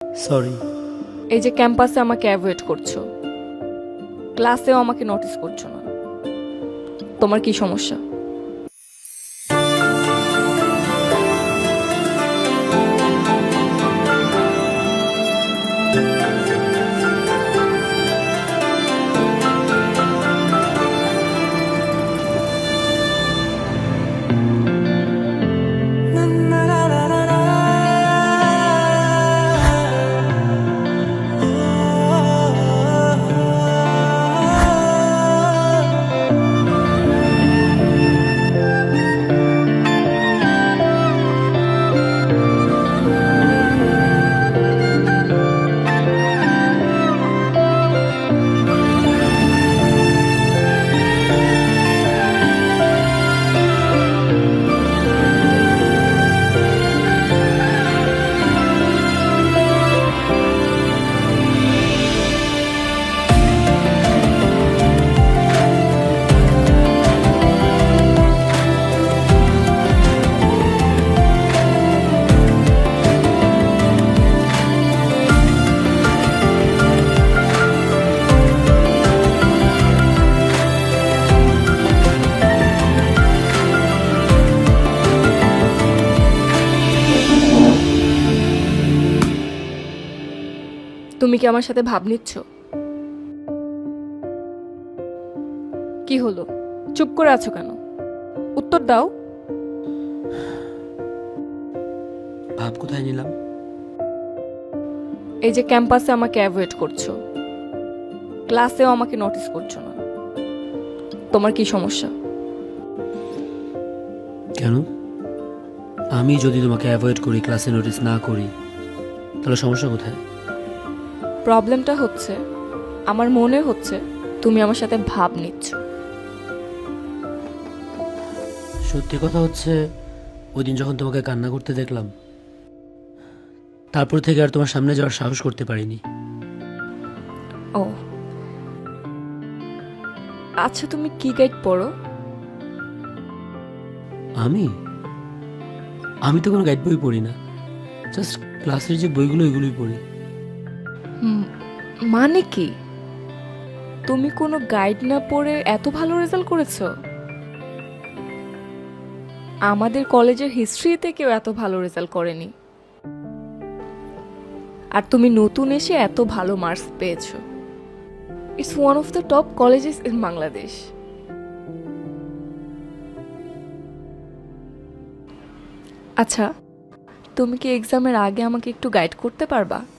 Sorry. এই যে ক্যাম্পাসে আমাকে অ্যাভয়েড করছো, ক্লাসেও আমাকে নোটিস করছো না, তোমার কি সমস্যা? তুমি কি আমার সাথে ভাব নিচ্ছ? কি হলো, চুপ করে আছো কেন? উত্তর দাও। ভাব কোথায় নিলাম? এই যে ক্যাম্পাসে আমাকে অ্যাভয়েড করছো, ক্লাসেও আমাকে নোটিস করছো না, তোমার কি সমস্যা? কেন? আমি যদি তোমাকে অ্যাভয়েড করি, ক্লাসে নোটিস না করি, তাহলে সমস্যা কোথায়? প্রবলেমটা হচ্ছে, আমার মনে হচ্ছে তুমি আমার সাথে ভাব নিচ্ছ। সত্যি কথা হচ্ছে, ওই দিন যখন তোমাকে কান্না করতে দেখলাম, তারপর থেকে আর তোমার সামনে যাওয়ার সাহস করতে পারিনি। ও আচ্ছা, তুমি কি গাইড পড়ো? আমি আমি তো কোনো গাইড বই পড়ি না, জাস্ট ক্লাসের যে বইগুলো ওইগুলোই পড়ি। মানে কি, তুমি কোনো গাইড না পড়ে এত ভালো রেজাল্ট করেছো? আমাদের কলেজের হিস্ট্রিতে কেউ এত ভালো রেজাল্ট করেনি, আর তুমি নতুন এসে এত ভালো মার্কস পেয়েছো। It's one of the top colleges in Bangladesh. আচ্ছা, তুমি কি এক্সামের আগে আমাকে একটু গাইড করতে পারবা?